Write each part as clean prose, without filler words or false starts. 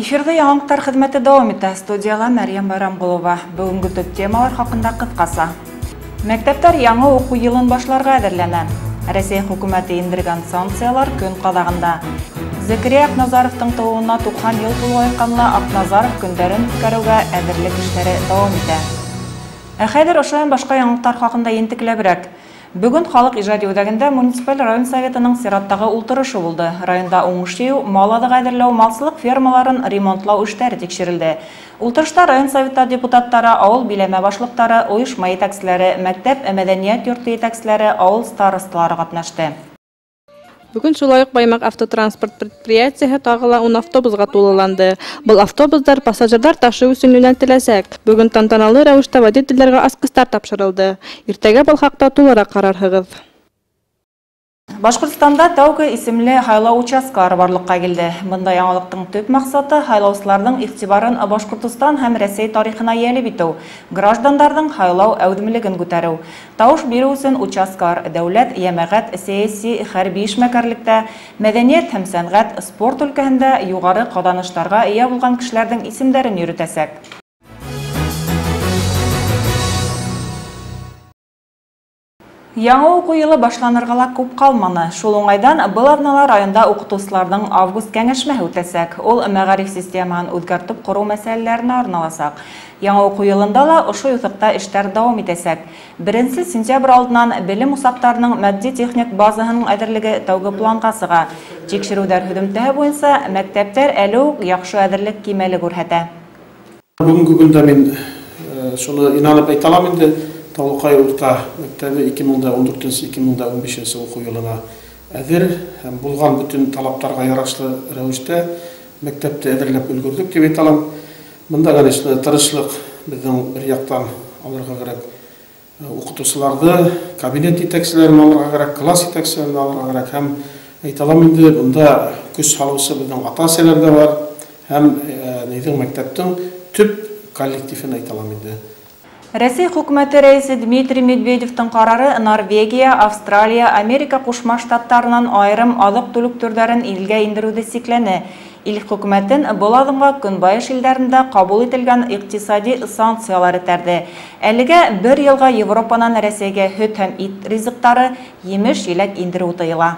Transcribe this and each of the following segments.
Эфирде яңалыктар хезмәте дәвам итә. Студияла Мәрьям Байрамгулова. Бүгенге төп темалар хакында кыскасы. Мәктәптәр яңа уку елын башларга әзерләнә. Россия хөкүмәте индергән санкциялар көн кадагында. Закирия Акназаровтың тууына 90 ел тулуы айтканла Акназаров көндәрен үткәрүгә әзерлек эшләре дәвам итә. Хәзер ошо башка яңалыктар хакында ентекләбрәк. Бүгін халық ижади үзәгендә муниципаль район советының сираттагы ултырышы булды. Районда уңышлы мал әзерләү, малсылык фермаларын ремонтлау эшләре тикшерелде. Ултырышта район советы депутаттары, авыл биләмә башлыктары, оешма итәкчеләре, мәктәп мәдәният йорты итәкчеләре, авыл старосталары катнашты. Бүгін шулай ук Баймак автотранспорт предприятиясы тагыла 10 автобусга тулыланды. Бұл автобустар пассажирдар ташы өчен юнәлтеләсәк. Бүгін тантаналы рәвештә водительләргә аскыстар тапшырылды. Иртәгә бұл хакта тулырак карарһыгыз. Башкортстанда тәүге исемле хайлау участкалары барлыкка килде. Бында яңалыктың төп максаты хайлаучыларның игътибарын Башкортстан һәм Россия тарихына ялеп итү, граждандардың хайлау әүдемлеген күтәрү. Тавыш бирү өчен участкалар дәүләт, җәмәгать, сәяси, хәрби эшмәкәрлектә, мәдәният һәм сәнгать, спорт өлкәһендә югары каданышларга ия булган кешеләрнең исемнәрен йөртәсәк. Яңа уку йылы башланырга күп калманы. Шул уңайдан был арналар районда укытучыларның август кәңәшмәһе үтәсәк. Ул мәгариф системасын үзгәртеп кору мәсьәләләренә арналасак. Яңа уку йылында ла ошо юсыкта эшләр дәвам итәсәк. 1 сентябрь алдыннан белем усакларының матди-техник базаһының әзерлеге тәүге планга сыга. Тикшерүләр һөҗүмтәһе буенча мәктәптәр әле үк яхшы әзерлек кимәле күрсәтә. Бүгенге көндә мин шуны инанып әйтә алам инде. Талукай урта мәктәбе 2014-2015 уку елына әзер һәм булган бүтән талаптарга ярашлы рәвештә мәктәпте әзерләп өлгердек дип әйтә алам. Монда конечно тырышлык безнең бер яктан алырга кирәк. Укытучыларны, кабинет итәкчеләрен алырга кирәк, класс итәкчеләрен алырга кирәк һәм әйтә алам инде монда көч салучы безнең ата-әсәләр дә бар һәм нидән мәктәптең төп коллективын әйтә алам инде. Россия хөкүмәте рәисе Дмитрий Медведевтың карары Норвегия, Австралия, Америка Кушма Штаттарынан айрым азык-түлек төрләрен илгә индерүде сикләне. Ил хөкүмәтен бу адымга көнбайыш илләрендә кабул ителгән икътисади санкциялар этәрде. Әлегә 1 елга Европадан Россиягә һөт һәм ит ризыктары, емеш-еләк индерү тыела.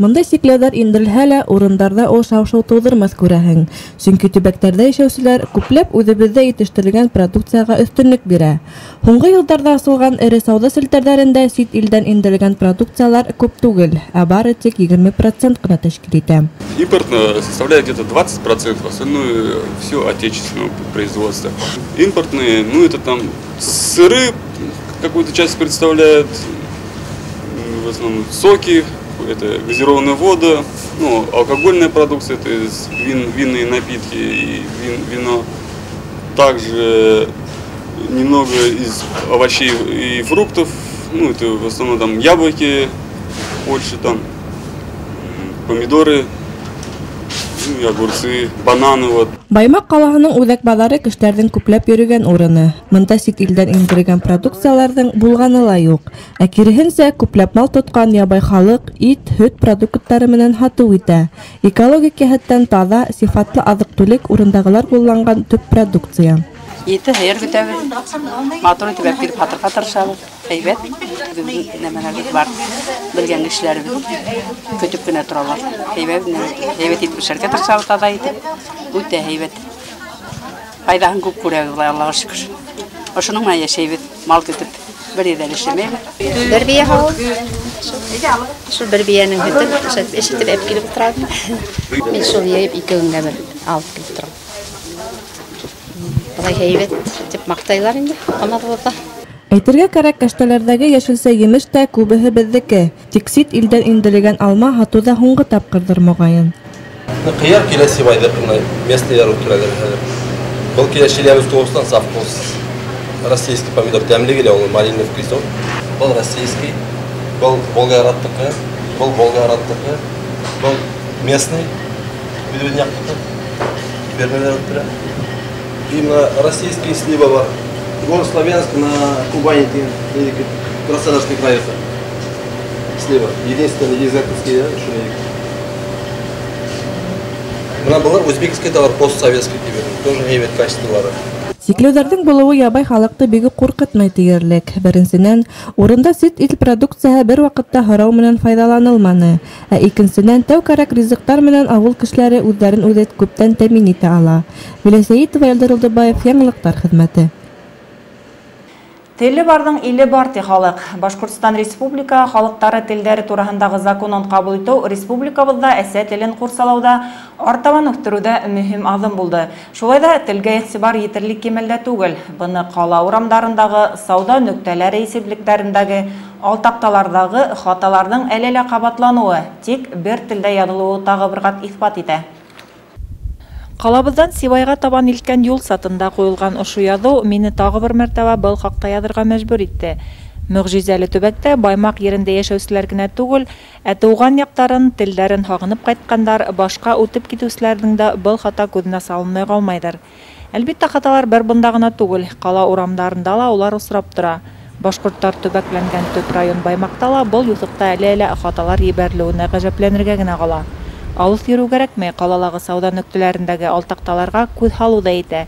Монда сикләүләр индерелһә лә, урындарда ул шау-шау тудырмас күрәһең. Чөнки төбәктәрдә яшәүчеләр күпләп үзебездә итештерелгән продукцияга өстенлек бирә. Соңгы елларда ачылган ире сауда селтәрләрендә сит илдән индерелгән продукциялар күп түгел, ә бары тик 20% кына тәшкил итә. Импортно составляет где-то 20%, остальное все отечественного производства. Импортные, это там сыры, какую-то часть представляют, в основном соки. Это газированная вода, алкогольная продукция, то есть винные напитки и вино. Также немного из овощей и фруктов, это в основном там яблоки, больше там помидоры, огурцы, бананы. Баймак калаһының үзәк базары кешеләрнең күпләп йөргән урыны. Монда сит илдән индергән продукцияләрнең булганы ла юк. Ә киресенчә күпләп мал тоткан ябай халык ит, һөт продуктлары менән һату итә. Экологик җәһәттән таза, сыйфатлы азык-түлек урындагылар кулланган төп продукция. Ите һәр көтәбез. Матур итеп килеп хатыр-хатыр шабыз. Әйбәт. Нәмәләр бар. Белгән кешеләрбез. Көтеп кенә торалар. Әйбәт итеп пешерергә тырышабыз таза итеп. Үтә әйбәт. Файдаһын күп күрәбез, Аллаһка шөкер. Ошының менән яшәйбез. Мал көтеп. Бер ердән эшләмәйбез. Бер бия һау. Шул бер биянең һөтен эшитеп килеп торам. Мин шул йыйып 2 көнгә бер алып килеп торам. Булай әйбәт дип мактайлар инде. Анадылда. Әйтергә кирәк, кәштәләрдәге яшелсә емеш тә күбеһе безнеке. Тик сит илдән индерелгән алма һатуда һуңгы тапкырдыр мөгаен. Кыяр киләсе байда местные рутуралар. Был киләшеләбез тугыстан совхоз. Российский помидор тәмле килә, ул малиновский сорт. Был российский, был болгараттыкы, был болгараттыкы, был местный видвиньяктыкы. Фермерлар утыра. Именно российский слива бар. Город Славянск на Кубани, Краснодарский край. Слива. Единственный езаковский, Мына булар узбекский товар, постсоветский тибет. Тоже әйбәт качестволары. Сиклеүләрдең булуы ябай халыкты бигү куркытмый тиярлек. Беренчедән, урында сит ил продукцияһы бер вакытта һарау менән файдаланылманы. Ә икенчедән, тәүкәрәк ризыктар менән авыл кешеләре үзләрен үзе күптән тәэмин итә ала. Миләсәитова Элдар Улдыбаев, Яңалыктар хезмәте. Теле бардың иле бар ти халык. Башкортстан Республика халыктары телдәре турасындагы законын кабул итү республикабызда әсә телен курсалауда артабан үстерүдә мөһим адым булды. Шулай да телгә игътибар етерлек кимәлдә түгел. Буны кала урамдарындагы, сауда нөктәләре исемлекләрендәге, алтакталардагы хаталарның әле-әле кабатлануы, тик бер телдә язылуы тагы бер кат исбат итә. Калабыздан Сибайга табан илткән юл сатында куелган ушу язу мине тагы бер мәртәбә был хакта язырга мәҗбүр итте. Мөгъҗизәле төбәктә Баймак ерендә яшәүчеләр генә түгел, ә туган яктарын, телдәрен хагынып кайткандар, башка үтеп китүчеләрнең дә был хата күзенә салынмый калмайдыр. Әлбәттә, хаталар бер бында гына түгел, кала урамдарында ла улар усрап тора. Башкортлар төбәкләнгән төп район Баймакта ла был юсыкта әле-әле хаталар җибәрелүенә гаҗәпләнергә генә кала. Алыс йөрү кирәкми, калалагы сауда нөктәләрендәге алтакталарга күз һалу да итә.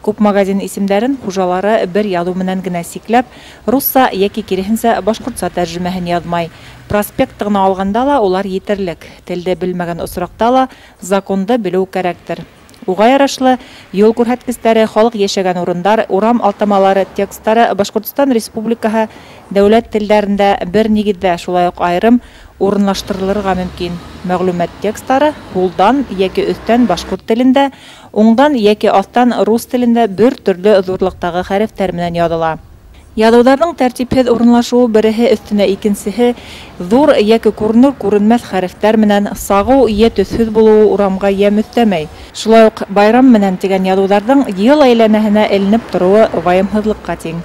Күп магазин исемнәрен хуҗалары бер язу менән генә сикләп, русса яки киресенчә башкортча тәрҗемәһен язмай. Проспектны алганда ла улар етерлек. Телдә белмәгән осракта ла законды белү кирәктер. Уга ярашлы юл күрһәткечләре, халык яшәгән урындар, урам алтамалары, текстлары Башкортстан Республикаһы дәүләт телләрендә бер нигездә, шулай ук айрым урынлаштырылырга мөмкин. Мәгълүмат текстлары һулдан яки өстән башкорт телендә, уңдан яки астан рус телендә бер төрле зурлыктагы хәрефтәр менән языла. Язуларның тәртипһез урынлашуы береһе өстенә икенчеһе зур яки күренер-күренмәс хәрефтәр менән сагу я төсһез булуы урамга ямь өстәмәй. Шулай ук байрам менән дигән язуларның ел әйләнәһенә эленеп торуы ваемһызлыкка тиң.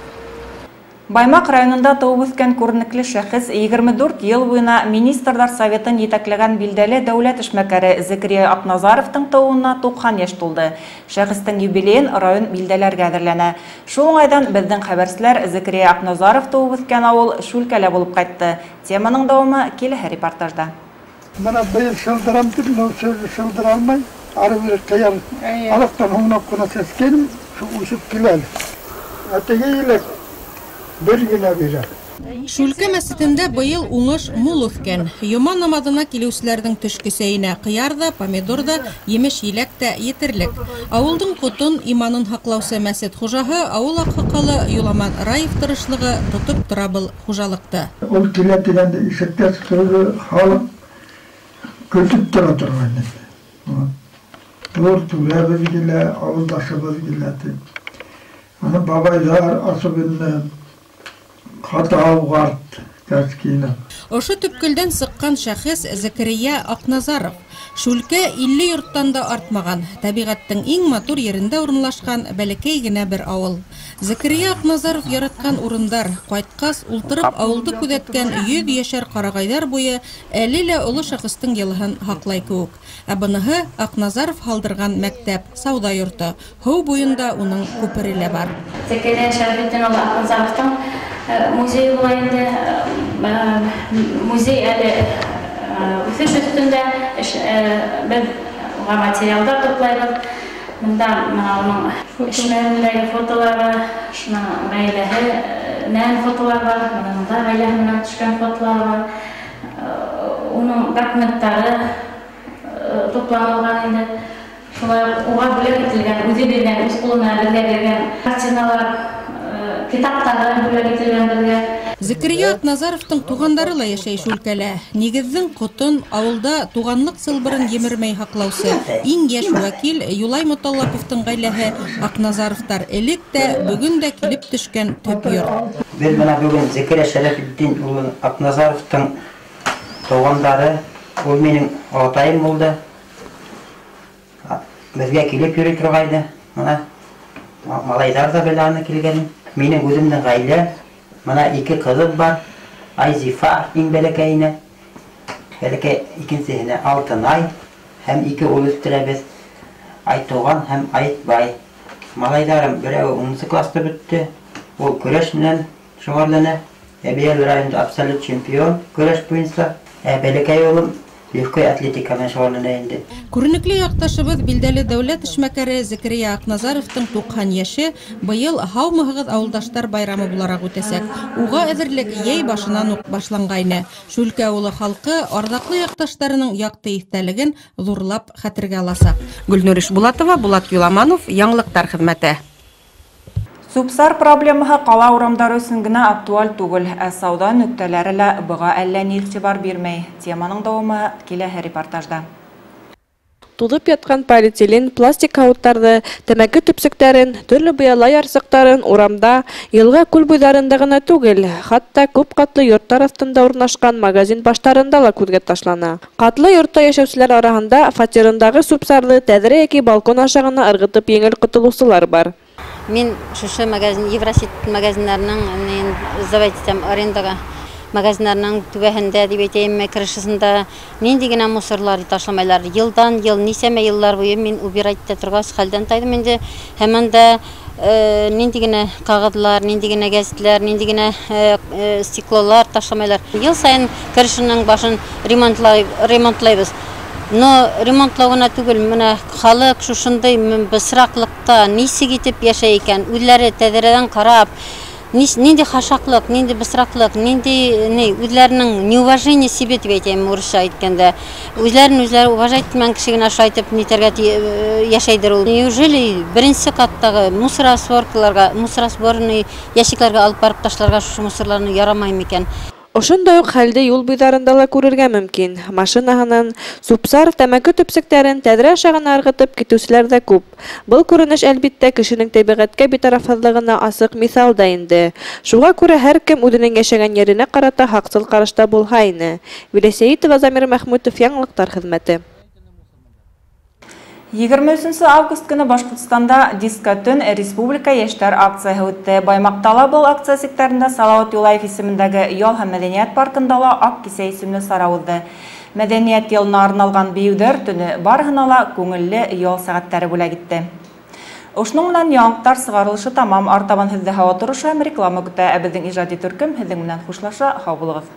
Баймак районында туып үскән күренекле шәхес 24 ел буена Министрлар Советын етәкләгән билдәле дәүләт эшмәкәре Зәкирия Акназаровтың тууына 90 яшь тулды. Шәхестең юбилеен район билдәләргә әзерләнә. Шул уңайдан безнең хәбәрчеләр Зәкирия Акназаров туып үскән авыл Шүлкәлә булып кайтты. Теманың дәвамы киләһе репортажда. Менә быел шылдырам дип, но шылдыра алмай, ары бер кыяр. Алыктан һуңнап кына сескенем, ушып киләл. Әтегейлек Шүлке мәсетендә быел уңыш мул үскән. Йома намазына килүчеләрнең төшке сәенә кыяр да, помидор да, емеш-еләк тә етерлек. Авылдың ҡотон, иманын һаҡлаусы мәсет хужаһы, ауыл аҡһаҡалы Юламан Раев тырышлығы тотоп тора был хужалыҡты. Ул килә дигәндә ишектә халыҡ көтөп тора торғайны. Ҙур түрәбеҙ килә, ауылдашыбыҙ килә. Аны бабайҙар асыбында Ошо төпкөлдән сыҡҡан шәхес Зәкирия Акназаров. Шүлкә 50 йорттан да артмаған. Тәбиғәттең иң матур ерендә урынлашҡан бәләкәй генә бер ауыл. Зәкирия Акназаров яратҡан урындар, ҡайтҡас ултырып ауылды күҙәткән 100 йәшәр ҡарағайҙар буйы әле лә оло шәхестең йылыһын һаҡлай кеүек. Ә быныһы Акназаров һалдырған мәктәп, сауда йорто. Һыу буйында уның күпере лә бар. Зәкирия Акназаровтың музей була инде, музей әле үҫеш өҫтөндә беҙ уға материалдар туплайбыҙ. Мында уның эшләрендәге фотолары, шуның ғаиләһенән фотолар бар, мында ғаиләһе менән төшкән фотолар бар. Уның документтары тупланылған инде. Шулай уға бүләк ителгән, үҙе биргән, үҙ ҡулына беҙгә биргән картиналар, китаптары бүләк ителгән беҙгә. Зәкирия Акназаровтың туғандары ла йәшәй Шүлкәлә. Нигеҙҙең ҡотон, ауылда туғанлыҡ сылбырын емермәй һаҡлаусы иң йәш вәкил Юлай Моталлаповтың ғаиләһе Акназаровтар элек тә, бөгөн дә килеп төшкән төп йорт. Беҙ бына бөгөн Зәкирия Шәрәфетдин улы Акназаровтың туғандары, ул минең атайым булды. Беҙгә килеп йөрөй торғайны. Малайҙар ҙа белә аны килгәнен. Минең үҙемдең ғаилә, мына 2 ҡыҙым бар. Айзифа иң бәләкәйенә, бәләкәй икенсеһенә Алтынай, һәм 2 ул үҫтерәбеҙ. Айтуған һәм Айтбай. Малайҙарым берәү 10 класты бөттө. Ул көрәш менән шөғөрләнә. Әбейәл районда абсолют чемпион көрәш буйынса. Бәләкәй улым легкой атлетика менән шөгыльләнә инде. Күренекле якташыбыз билдәле дәүләт эшмәкәре Зәкәрия Акназаровтың 90 яше быел һаумыгыз авылдаштар байрамы буларак үтәсәк. Уга әзерлек яй башыннан ук башлангайны. Шүлкә авылы халкы ардаклы якташтарының якты истәлеген зурлап хәтергә аласак. Гөлнур Ишбулатова, Булат Юламанов, Яңлыктар хезмәте. Субсар проблемаһы кала урамдары өсөн генә актуаль түгел, ә сауда нөктәләре лә быга әллә ни игътибар бирмәй. Теманың дәвамы киләһе репортажда. Тулып яткан полиэтилен, пластик һавыттарҙы, тәмәке төпсөктәрен, төрлө быяла ярсыҡтарын урамда, йылға күл буйҙарында ғына түгел, хатта күп ҡатлы йорттар аҫтында урынлашҡан магазин баштарында ла күҙгә ташлана. Ҡатлы йортта йәшәүселәр араһында фатирындағы субсарҙы тәҙрә йәки балкон аша ғына ырғытып еңел ҡотолоусылар бар. Мен шушы магазин, Евросит магазиндарының сдавать итәм арендаға. Магазиндарның түбәһендә дип әйтәйем, крышасында нинди генә мусорлар ташламайлар. Йылдан йыл, нисәмә йыллар буе мин убирать итә торгас хәлдән тайдым инде. Һәммән дә нинди генә кагыдлар, нинди генә гәзитләр, нинди генә стеклолар ташламайлар. Ел сайын крышаның башын ремонтлайбыз. Но ремонтлауына түгел, менә халык шушындай бысраклыкта нисек итеп яшәй икән, үзләре тәҙрәдән карап, нинди хашаклык, нинди бысраклык, нинди үзләренең неуважение себе дип әйтәм урысча әйткәндә. Үзләрен уважать итмәгән кеше генә шайтып нитәргә яшәйдер ул. Неужели беренче каттагы мусоросборный ящикларга алып барып ташларга шушы мусорларны ярамаймы икән? Ошондай ук хәлде юл буйҙарында ла күрергә мөмкин. Машинаһынан субсар тәмәке төпсөктәрен тәҙрә аша ғына ырғытып китеүселәр дә күп. Был күренеш әлбиттә кешенең тәбиғәткә битарафһыҙлығына асыҡ миҫал да инде. Шуға күрә һәр кем үҙенең йәшәгән еренә ҡарата һаҡсыл ҡарашта булһа ине. Виләсәйитова, Замир Мәхмүтов, Яңлыҡтар хеҙмәте. 23 август көне Башҡортостанда Диско төн республика йәштәр акцияһы үтте. Баймаҡтала был акция сектарында Салауат Юлаев исемендәге Ял һәм мәҙәниәт паркында ла Аҡ кисә исемле сара уҙҙы. Мәҙәниәт йылына арналған бейеүҙәр төне барыһына ла күңелле ял сәғәттәре бүләк итте. Ошоноң менән яңлыҡтар сығарылышы тамам. Артабан һеҙҙе һауа торышы һәм реклама көтә. Ә беҙҙең ижади төркөм һеҙҙең менән хушлаша. Һау булығыҙ.